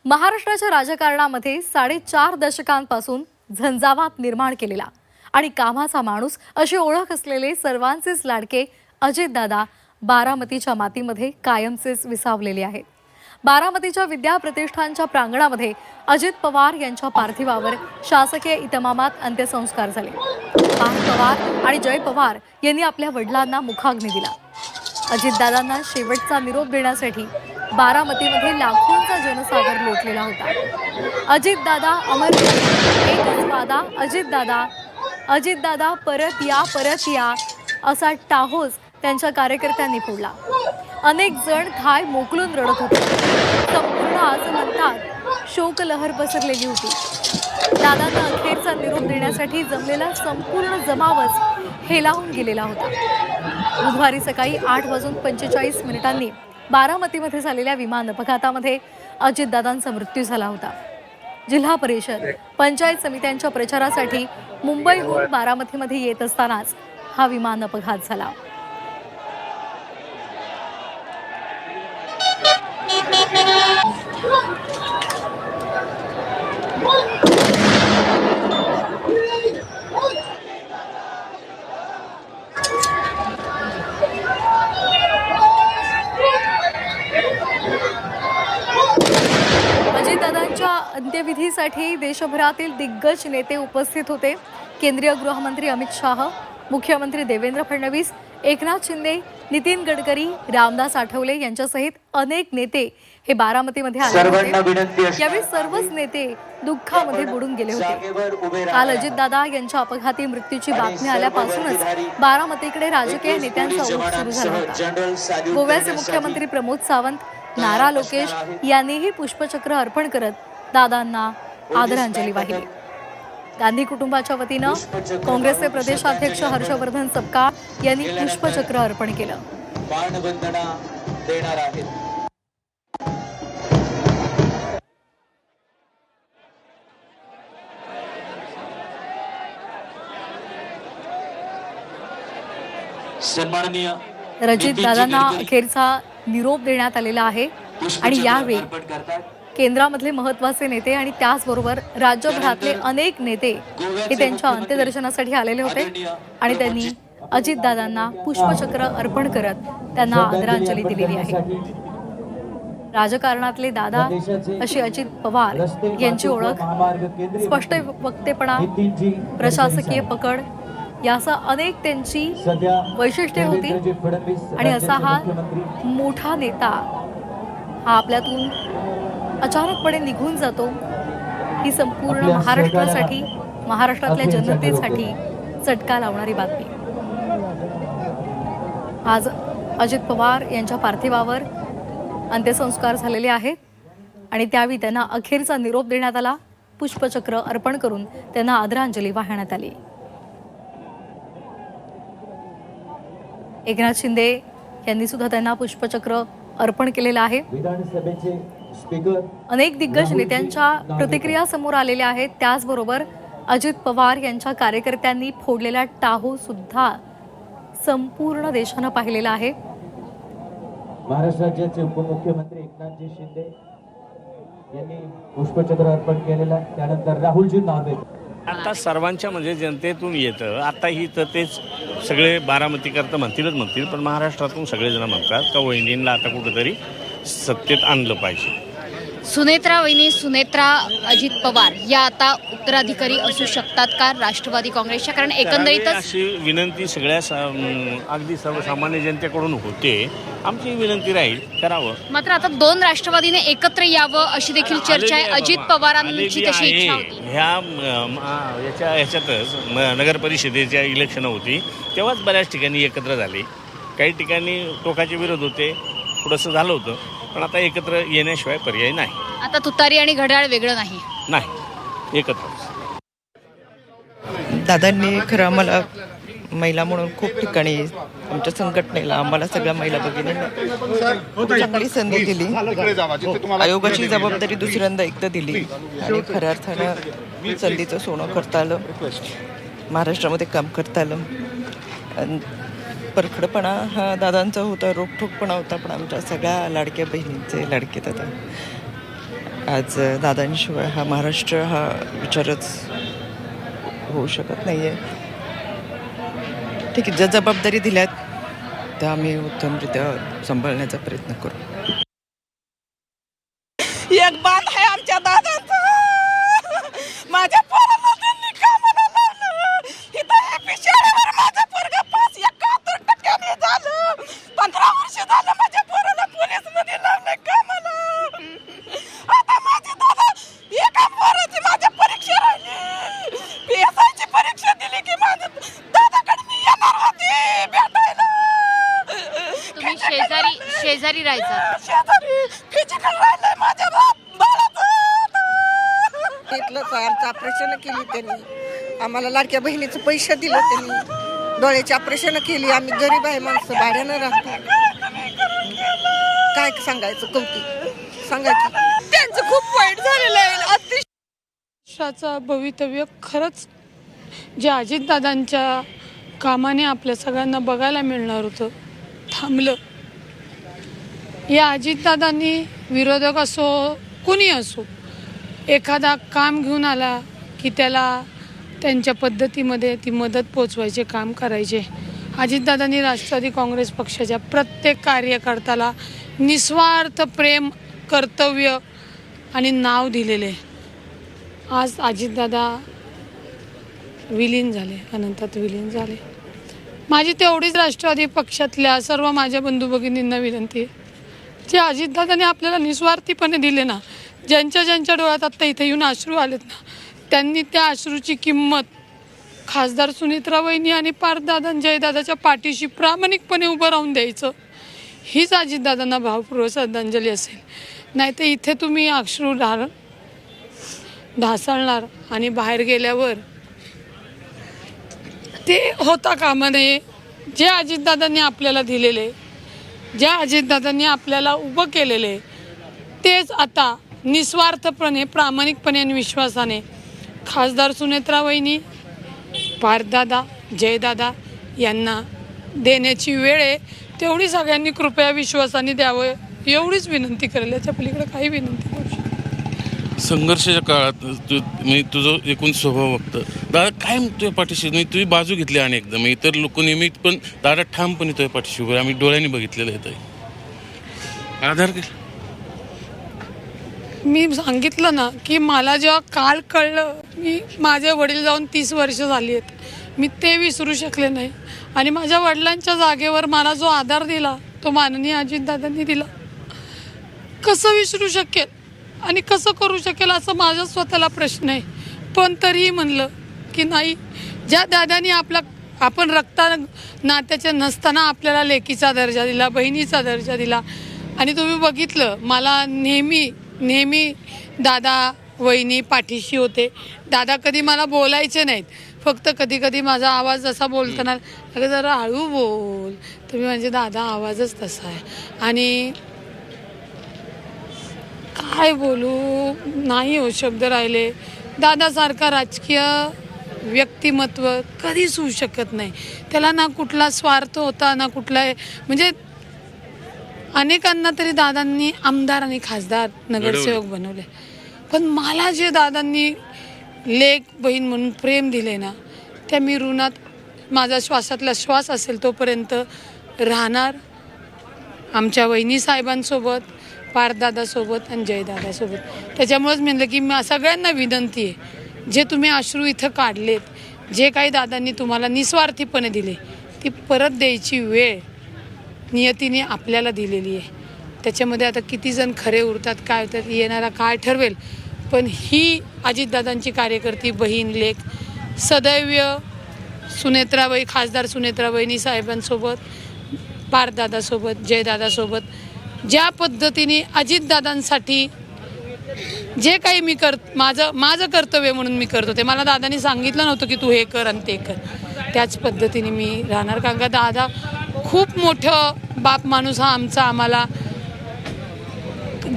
महाराष्ट्राच्या राजकारणामध्ये 4.5 दशकांपासून झंझावात निर्माण केलेला आणि कामाचा माणूस अशी ओळख असलेले सर्वांचेच लाडके अजितदादा बारामतीच्या मातीमध्ये कायमचेच विसावलेले आहेत. बारामतीच्या विद्या प्रतिष्ठानच्या प्रांगणामध्ये अजित पवार यांच्या पार्थिवावर शासकीय इतमामात अंत्यसंस्कार झाले. पार्थ पवार आणि जय पवार यांनी आपल्या वडिलांना मुखाग्नी दिला. अजितदादांना शेवटचा निरोप देण्यासाठी बारामतीमध्ये लाखोंचा जनसागर लोटलेला होता. अजितदादा अमर, एकच वादा अजितदादा, अजितदादा परत या असा टाहोस त्यांच्या कार्यकर्त्यांनी फोडला. अनेक जण थाय मोकलून रडत होते. संपूर्ण असं म्हणतात शोकलहर पसरलेली होती. दादांना अखेरचा निरोप देण्यासाठी जमलेला संपूर्ण जमावच हेलावून गेलेला होता. बुधवारी सकाळी 8:45 बारामतीमध्ये झालेल्या विमान अपघातामध्ये अजितदादांचा मृत्यू झाला होता. जिल्हा परिषद पंचायत समित्यांच्या प्रचारासाठी मुंबईहून बारामतीमध्ये येत असतानाच हा विमान अपघात झाला. अजितदादांच्या अंत्यविधीसाठी देशभरातील दिग्गज नेते उपस्थित होते. केंद्रीय गृहमंत्री अमित शाह, मुख्यमंत्री देवेंद्र फडणवीस, एकनाथ शिंदे, नितीन गडकरी, रामदास आठवले यांच्यासहित अनेक नेते हे बारामतीमध्ये आले होते. यावेळी सर्वच नेते दुःखामध्ये बुडून गेले होते. काल अजितदादा यांच्या अपघाती मृत्यूची बातमी आल्यापासूनच बारामतीकडे राजकीय नेत्यांचा ओघ सुरू झाला होता. गोव्याचे मुख्यमंत्री प्रमोद सावंत, नारा लोकेश यांनीही पुष्पचक्र अर्पण करत दादांना आदरांजली वाहिली. गांधी कुटुंबाच्या वतीनं काँग्रेसचे प्रदेशाध्यक्ष हर्षवर्धन सपकाळ यांनी पुष्पचक्र अर्पण केलं. सन्माननीय अजितदादांना अखेरचा निरोप देण्यात आलेला आहे आणि यावेळी केंद्रामधले महत्त्वाचे नेते आणि त्याचबरोबर राज्यभरातले अनेक नेते हे त्यांच्या अंत्यदर्शनासाठी आलेले होते आणि त्यांनी अजितदादांना पुष्पचक्र अर्पण करत त्यांना आदरांजली दिलेली आहे. राजकारणातले दादा अशी अजित पवार यांची ओळख स्पष्ट वक्तेपणा, प्रशासकीय पकड यासह अनेक त्यांची वैशिष्ट्ये होती आणि असा हा मोठा नेता हा आपल्यातून अचानकपणे निघून जातो ही संपूर्ण महाराष्ट्रासाठी, महाराष्ट्रातल्या जनतेसाठी चटका लावणारी बातमी. आज अजित पवार यांच्या पार्थिवावर अंत्यसंस्कार झालेले आहेत आणि त्यावेळी त्यांना अखेरचा निरोप देण्यात आला. पुष्पचक्र अर्पण करून त्यांना आदरांजली वाहण्यात आली. एकनाथ शिंदे यांनी सुद्धा त्यांना पुष्पचक्र अर्पण केलेलं आहे. अनेक दिग्गज नेत्यांच्या प्रतिक्रिया समोर आलेल्या आहेत. त्याचबरोबर अजित पवार यांच्या कार्यकर्त्यांनी फोडलेला टाहो सुद्धा संपूर्ण देशानं पाहिलेला आहे. महाराष्ट्राचे उपमुख्यमंत्री एकनाथजी शिंदे यांनी पुष्पचक्र अर्पण केलेला. त्यानंतर राहुलजी नार्वे. आता सर्वांच्या म्हणजे जनतेतून येतं. आता ही तर तेच सगळे बारामतीकरता म्हणतील, पण महाराष्ट्रातून सगळेजण म्हणतात का वहिनींना आता कुठेतरी सत्तेत आणलं पाहिजे. सुनेत्रा वहिनी सुनेत्रा अजित पवार या आता उत्तराधिकारी असू शकतात का राष्ट्रवादी काँग्रेसच्या? कारण एकंदरीतच अशी विनंती सगळ्या अगदी सर्वसामान्य जनतेकडून होते. आमची विनंती राहील करावं. मात्र आता दोन राष्ट्रवादीने एकत्र यावं अशी देखील चर्चा आहे. अजित पवारांची तशी इच्छा होती. ह्याच्यातच नगर परिषदेच्या इलेक्शन होती तेव्हाच बऱ्याच ठिकाणी एकत्र झाले. काही ठिकाणी टोकाचे विरोध होते, थोडंसं झालं होतं, पण आता एकत्र येण्याशिवाय पर्याय नाही. आता तुतारी आणि घड्याळ वेगळं नाही, एकत्र. दादांनी खरं आम्हाला महिला म्हणून खूप ठिकाणी आमच्या संघटनेला आम्हाला सगळ्या महिला भगिनींना चांगली संधी दिली. आयोगाची जबाबदारी दुसऱ्यांदा एकदा दिली आणि खऱ्या अर्थानं संधीचं सोनं करता आलं. महाराष्ट्रामध्ये काम करता आलं. परखडपणा हा दादांचा होता, रोखठोकपणा होता, पण आमच्या सगळ्या लाडक्या बहिणींचे लाडके दादा आज दादांशिवाय हा महाराष्ट्र हा विचारच होऊ शकत नाही आहे. ठीक आहे, ज्या जबाबदारी दिल्यात त्या आम्ही उत्तमरित्या सांभाळण्याचा प्रयत्न करू. एक बात आहे आमच्या दादांचा, माझ्या पोराला त्यांनी कामाला लावलं. इथं हॅपी शाळेवर माझं पोरगं 71% झालं. 15 वर्ष झालं माझ्या पोराला पोलीसमध्ये लावलं कामाला. आता माझे दादा एका पोराची माझ्या परीक्षा राहिली, PSI ची परीक्षा दिली की माझ्या दादाकडे मी येणार होते भेटायला. तुम्ही शेजारी राहायचा. शेजारी फिजिकल राहिलंय माझ्या बाळाचं. इथलंच आमचं ऑपरेशन केली त्यांनी, आम्हाला लाडक्या बहिणीचं पैसे दिले त्यांनी, डोळ्याची ऑपरेशन केली. आम्ही गरीब आहे माणसं, भाड्यानं राहतो. काय सांगायचं, कौतुक सांगायचं. त्यांचं खूप वाईट झालेलं आहे. देशाचं भवितव्य खरंच जे अजितदादांच्या कामाने आपल्या सगळ्यांना बघायला मिळणार होतं थांबलं. या अजितदादांनी विरोधक असो कुणी असो, एखादा काम घेऊन आला की त्याला त्यांच्या पद्धतीमध्ये ती मदत पोचवायचे काम करायचे. अजितदादांनी राष्ट्रवादी काँग्रेस पक्षाच्या प्रत्येक कार्यकर्त्याला निस्वार्थ प्रेम, कर्तव्य आणि नाव दिलेले. आज अजितदादा विलीन झाले, अनंतात विलीन झाले. माझी तेवढीच राष्ट्रवादी पक्षातल्या सर्व माझ्या बंधू भगिनींना विनंती आहे, जे अजितदादांनी आपल्याला निस्वार्थीपणे दिले ना, ज्यांच्या डोळ्यात आत्ता इथे येऊन अश्रू आलेत ना, त्यांनी त्या अश्रूची किंमत खासदार सुनेत्रा वहिनी आणि पार्थदादा जयदादाच्या पाठीशी प्रामाणिकपणे उभं राहून द्यायचं. हीच अजितदादांना भावपूर्वक श्रद्धांजली असेल. नाही तर इथे तुम्ही अश्रू ढासळणार आणि बाहेर गेल्यावर ते होता कामा नये. जे अजितदादांनी आपल्याला दिलेले, ज्या अजितदादांनी आपल्याला उभं केलेले, तेच आता निस्वार्थपणे, प्रामाणिकपणे आणि विश्वासाने खासदार सुनेत्रा वहिनी, पार्थदादा, जयदादा यांना देण्याची वेळ आहे. तेवढी सगळ्यांनी कृपया विश्वासाने द्यावं, एवढीच विनंती करेल. याच्या पलीकडे काही विनंती करू शकतो. संघर्षाच्या काळात म्हणजे तुझं एकूण स्वभाव बघतं दादा काय तुझ्या पाठीशी, म्हणजे तुझी बाजू घेतली अनेकदा, मग इतर लोक नेहमी, पण दादा ठामपणे तुझ्या पाठीशी उभे. आम्ही डोळ्यांनी बघितलेलं आहे. आधार मी सांगितलं ना की मला जेव्हा काल कळलं, माझे वडील जाऊन 30 वर्ष झाली आहेत, मी ते विसरू शकले नाही. आणि माझ्या वडिलांच्या जागेवर मला जो आधार दिला तो माननीय अजितदादांनी दिला. कसं विसरू शकेल आणि कसं करू शकेल असं माझा स्वतःला प्रश्न आहे. पण तरीही म्हणलं की नाही, ज्या दादांनी आपण रक्ता नात्याच्या नसताना आपल्याला लेकीचा दर्जा दिला, बहिणीचा दर्जा दिला. आणि तुम्ही बघितलं, मला नेहमी दादा वहिनी पाठीशी होते. दादा कधी मला बोलायचे नाहीत, फक्त कधी माझा आवाज जसा बोलताना अगं जरा हळू बोल, तुम्ही म्हणजे दादा आवाजच तसा आहे. आणि काय बोलू, नाही हो शब्द राहिले. दादासारखा राजकीय व्यक्तिमत्व कधीच होऊ शकत नाही. त्याला ना कुठला स्वार्थ होता, ना कुठला, म्हणजे अनेकांना तरी दादांनी आमदार आणि खासदार, नगरसेवक बनवले. पण मला जे दादांनी लेक बहीण म्हणून प्रेम दिले ना, त्या मी ऋणात, माझा श्वासातला श्वास असेल तोपर्यंत राहणार. आमच्या वहिनी साहेबांसोबत, पार्थदादासोबत आणि जयदादासोबत. त्याच्यामुळेच म्हणलं की सगळ्यांना विनंती आहे, जे तुम्ही अश्रू इथं काढलेत, जे काही दादांनी तुम्हाला निस्वार्थीपणे दिले, ती परत द्यायची वेळ नियतीने आपल्याला दिलेली आहे. त्याच्यामध्ये आता किती जण खरे उरतात काय होतात येणारा काळ ठरवेल. पण ही अजितदादांची कार्यकर्ती, बहीण, लेक सदैव सुनेत्राबाई, खासदार सुनेत्राबाईंनी साहेबांसोबत, पार्थदादासोबत, जयदादासोबत ज्या पद्धतीने अजितदादांसाठी जे काही मी माझं कर्तव्य म्हणून मी करत होते, मला दादांनी सांगितलं नव्हतं की तू हे कर आणि ते कर, त्याच पद्धतीने मी राहणार. कारण का दादा खूप मोठं बाप माणूस हा आम्हाला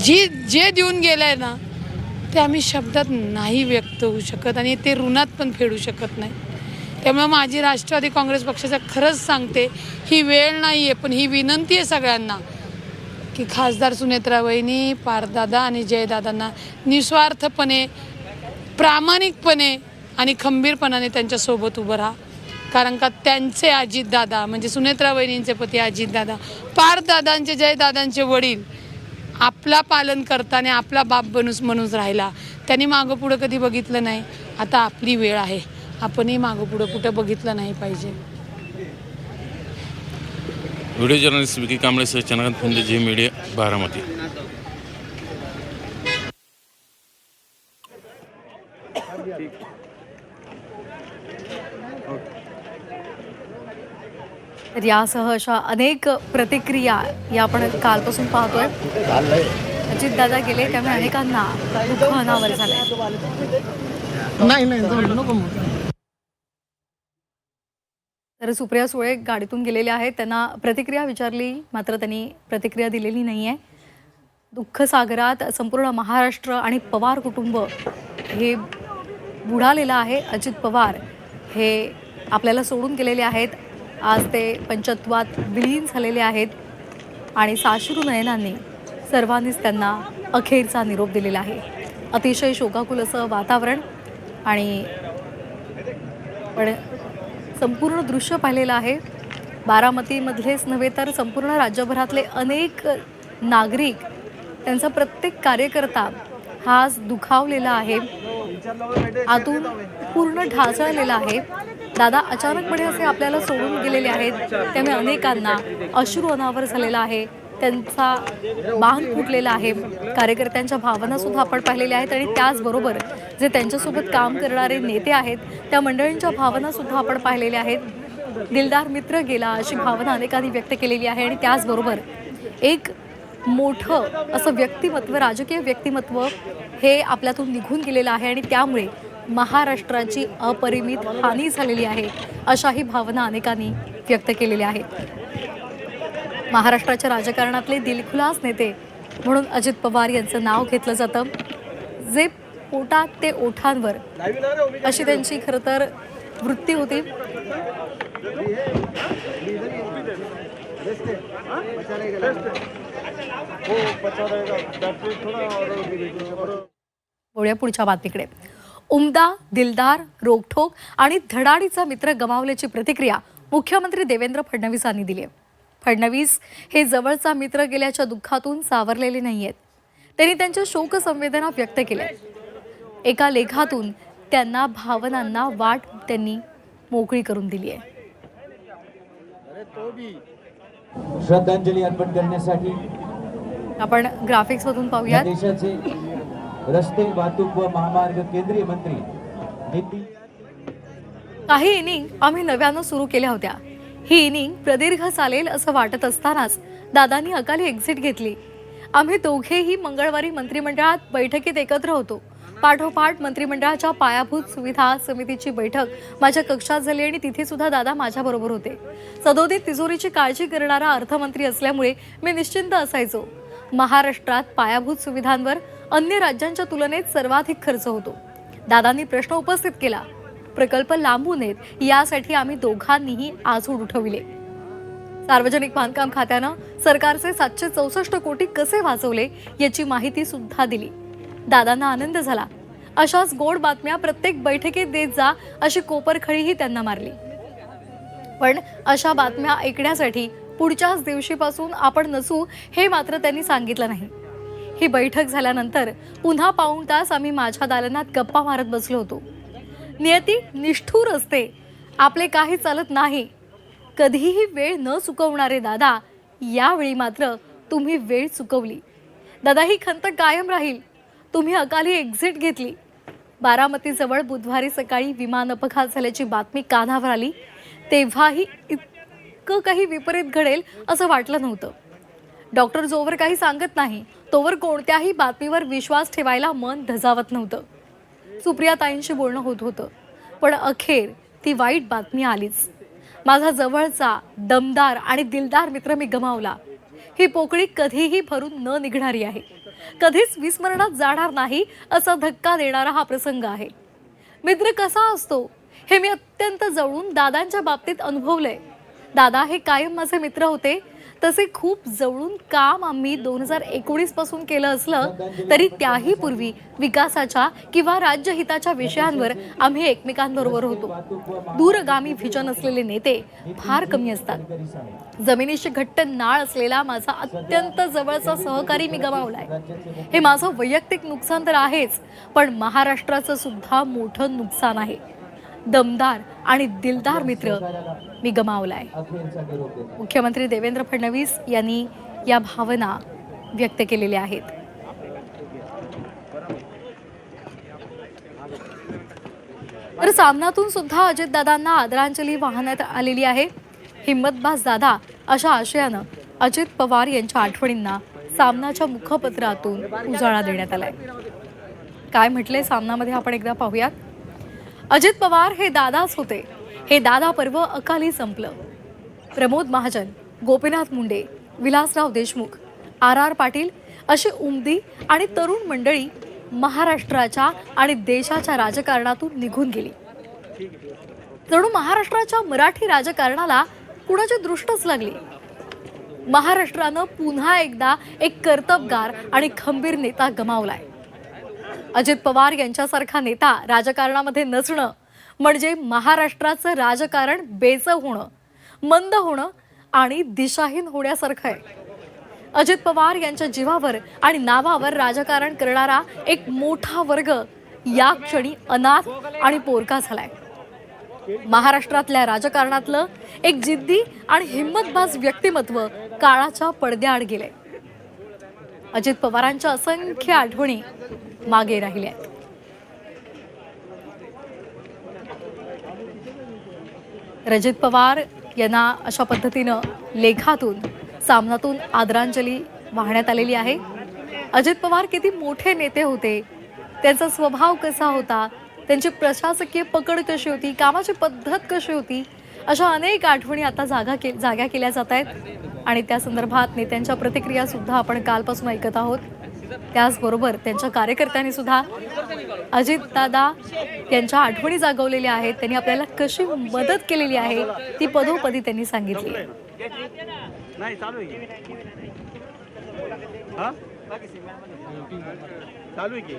जे देऊन गेलाय ना, ते आम्ही शब्दात नाही व्यक्त होऊ शकत आणि ते ऋणात पण फेडू शकत नाही. त्यामुळे माझी राष्ट्रवादी काँग्रेस पक्षाचा खरंच सांगते, ही वेळ नाही आहे, पण ही विनंती आहे सगळ्यांना की खासदार सुनेत्रा वहिनी, पारदादा आणि जयदादांना निस्वार्थपणे, प्रामाणिकपणे आणि खंबीरपणाने त्यांच्यासोबत उभं राहा. कारण का त्यांचे अजितदादा म्हणजे सुनेत्रा वहिनींचे पती अजितदादा, पारदादांचे, जयदादांचे वडील आपला पालन करताना आपला बाप म्हणून राहिला. त्यांनी मागं पुढं कधी बघितलं नाही. आता आपली वेळ आहे, आपणही मागं पुढं कुठं बघितलं नाही पाहिजे. व्हिडिओ जर्नलिस्ट विकी कांबळेसह चंद्रकांत फुंदे, झी मीडिया, बारामती. तर यासह अशा अनेक प्रतिक्रिया या आपण कालपासून पाहतोय. अजितदादा गेले त्यामुळे अनेकांना दुःख अनावर झालंय. तर सुप्रिया सुळे गाडीतून गेलेल्या आहेत, त्यांना प्रतिक्रिया विचारली मात्र त्यांनी प्रतिक्रिया दिलेली नाही आहे. दुःख सागरात संपूर्ण महाराष्ट्र आणि पवार कुटुंब हे बुडालेलं आहे. अजित पवार हे आपल्याला सोडून गेलेले आहेत. आज ते पंचत्वात विलीन झालेले आहेत आणि साश्रू नयनांनी सर्वांनीच त्यांना अखेरचा निरोप दिलेला आहे. अतिशय शोकाकुल असं वातावरण आणि पण संपूर्ण दृश्य पाहिलेलं आहे. बारामतीमधलेच नव्हे तर संपूर्ण राज्यभरातले अनेक नागरिक, त्यांचा प्रत्येक कार्यकर्ता हा आज दुखावलेला आहे, आतून पूर्ण ढासळलेला आहे. दादा अचानकपणे असे आपल्याला सोडून गेलेले आहेत त्यामुळे अनेकांना अश्रू अनावर झालेला आहे. त्यांचा बांध फुटलेला आहे. कार्यकर्त्यांच्या भावना सुद्धा आपण पाहिलेल्या आहेत आणि त्याचबरोबर जे त्यांच्यासोबत काम करणारे नेते आहेत त्या मंडळींच्या भावना सुद्धा आपण पाहिलेल्या आहेत. दिलदार मित्र गेला अशी भावना अनेकांनी व्यक्त केलेली आहे आणि त्याचबरोबर एक मोठं असं व्यक्तिमत्व, राजकीय व्यक्तिमत्व हे आपल्यातून निघून गेलेलं आहे आणि त्यामुळे महाराष्ट्राची अपरिमित हानी झालेली आहे अशाही भावना अनेकांनी व्यक्त केलेल्या आहेत. महाराष्ट्राच्या राजकारणातले दिलखुलास नेते म्हणून अजित पवार यांचं नाव घेतलं जातं. जे पोटात ते ओठांवर अशी त्यांची खरं तर वृत्ती होती. बोलूया पुढच्या बातमीकडे. उमदा, दिलदार, रोखठोक आणि धडाडीचा मित्र गमावल्याची प्रतिक्रिया मुख्यमंत्री देवेंद्र फडणवीसांनी दिली आहे. फडणवीस हे जवळचा मित्र गेल्याच्या दुःखातून सावरलेले नाही आहेत. त्यांनी त्यांच्या शोकसंवेदना व्यक्त केल्या. एका लेखातून त्यांना भावनांना वाट त्यांनी मोकळी करून दिली आहे. श्रद्धांजली अर्पण करण्यासाठी आपण ग्राफिक्समधून या पाहूयात. देशाचे रस्ते वाहतूक व महामार्ग केंद्रीय मंत्री नितीन. काही इनिंग आम्ही नव्यानं सुरू केल्या होत्या. ही इनिंग प्रदीर्घ चालेल असं वाटत असतानाच दादांनी अकाली एक्झिट घेतली. आम्ही दोघेही मंगळवारी मंत्रिमंडळात बैठकीत एकत्र होतो. पाठोपाठ मंत्रिमंडळाच्या पायाभूत सुविधा समितीची बैठक माझ्या कक्षात झाली आणि तिथे सुद्धा दादा माझ्याबरोबर होते. सदोदित तिजोरीची काळजी करणारा अर्थमंत्री असल्यामुळे मी निश्चिंत असायचो. महाराष्ट्रात पायाभूत सुविधांवर अन्य राज्यांच्या तुलनेत सर्वाधिक खर्च होतो. दादांनी प्रश्न उपस्थित केला. प्रकल्प लांबू नयेत यासाठी आम्ही दोघांनीही आसूड उठविले. सार्वजनिक बांधकाम खात्यानं सरकारचे 764 कोटी कसे वाचवले याची माहिती सुद्धा दिली. दादांना आनंद झाला. अशाच गोड बातम्या प्रत्येक बैठकीत देत जा अशी कोपरखळीही त्यांना मारली. पण अशा बातम्या ऐकण्यासाठी पुढच्याच दिवशीपासून आपण नसू हे मात्र त्यांनी सांगितलं नाही. ही बैठक झाल्यानंतर पुन्हा पाऊण तास आम्ही माझ्या दालनात गप्पा मारत बसलो होतो. नियती निष्ठूर असते. आपले काही चालत नाही. कधीही वेळ न चुकवणारे दादा, यावेळी मात्र तुम्ही वेळ चुकवली. दादा, ही खंत कायम राहील. तुम्ही अकाली एक्झिट घेतली. बारामतीजवळ बुधवारी सकाळी विमान अपघात झाल्याची बातमी कानावर आली तेव्हाही इतकं काही विपरीत घडेल असं वाटलं नव्हतं. डॉक्टर जोवर काही सांगत नाही तोवर कोणत्याही बातमीवर विश्वास ठेवायला मन धजावत नव्हतं. सुप्रियाताईंशी बोलणं होत होतं पण अखेर ती वाईट बातमी आलीच. माझा जवळचा दमदार आणि दिलदार मित्र मी गमावला. ही पोकळी कधीही भरून न निघणारी आहे. कधीच विस्मरणात जाणार नाही असा धक्का देणारा हा प्रसंग आहे. मित्र कसा असतो हे मी अत्यंत जवळून दादांच्या बाबतीत अनुभवलंय. दादा हे कायम माझे मित्र होते. तसे खूप जवळून काम आम्ही 2019 पासून केलं असलं तरी त्याही पूर्वी विकासाच्या किंवा राज्यहिताच्या विषयांवर आम्ही एकमेकांबरोबर होतो. दूरगामी व्हिजन असलेले नेते फार कमी असतात. जमिनीशी घट्ट नाळ असलेला माझा अत्यंत जवळचा सहकारी मी गमावलाय. हे माझं वैयक्तिक नुकसान तर आहेच, पण महाराष्ट्राचं सुद्धा मोठं नुकसान आहे. दमदार आणि दिलदार मित्र मी गमावलाय. मुख्यमंत्री देवेंद्र फडणवीस यांनी या भावना व्यक्त केलेल्या आहेत. तर सामनातून सुद्धा अजितदादांना आदरांजली वाहण्यात आलेली आहे. हिम्मतबाज दादा अशा आशयानं अजित पवार यांच्या आठवणींना सामनाच्या मुखपत्रातून उजाळा देण्यात आलाय. काय म्हटलंय सामनामध्ये आपण एकदा पाहूयात. अजित पवार हे दादाच होते. हे दादा पर्व अकाली संपलं. प्रमोद महाजन, गोपीनाथ मुंडे, विलासराव देशमुख, RR पाटील अशी उमदी आणि तरुण मंडळी महाराष्ट्राच्या आणि देशाच्या राजकारणातून निघून गेली. जणू महाराष्ट्राच्या मराठी राजकारणाला कुणाची दृष्टच लागली. महाराष्ट्रानं पुन्हा एकदा एक कर्तबगार आणि खंबीर नेता गमावलाय. अजित पवार यांच्यासारखा नेता राजकारणामध्ये नसणं म्हणजे महाराष्ट्राचं राजकारण बेचव होणं, मंद होणं आणि दिशाहीन होण्यासारखं आहे. अजित पवार यांच्या जीवावर आणि नावावर राजकारण करणारा एक मोठा वर्ग या क्षणी अनाथ आणि पोरका झालाय. महाराष्ट्रातल्या राजकारणातलं एक जिद्दी आणि हिम्मतबाज व्यक्तिमत्व काळाच्या पडद्याआड गेलंय. अजित पवारांच्या असंख्य आठवणी मागे राहिल्या. अजित पवार यांना अशा पद्धतीनं लेखातून सामनातून आदरांजली वाहण्यात आलेली आहे. अजित पवार किती मोठे नेते होते, त्यांचा स्वभाव कसा होता, त्यांची प्रशासकीय पकड कशी होती, कामाची पद्धत कशी होती, अशा अनेक आठवणी आता जाग्या केल्या जात आहेत. आणि त्या संदर्भात नेत्यांच्या प्रतिक्रिया सुद्धा आपण कालपासून ऐकत आहोत. त्याचबरोबर त्यांच्या कार्यकर्त्यांनी सुद्धा अजितदादा यांच्या आठवणी जागवलेल्या आहेत. त्यांनी आपल्याला कशी मदत केलेली आहे ती पदोपदी त्यांनी सांगितली. चालू आहे की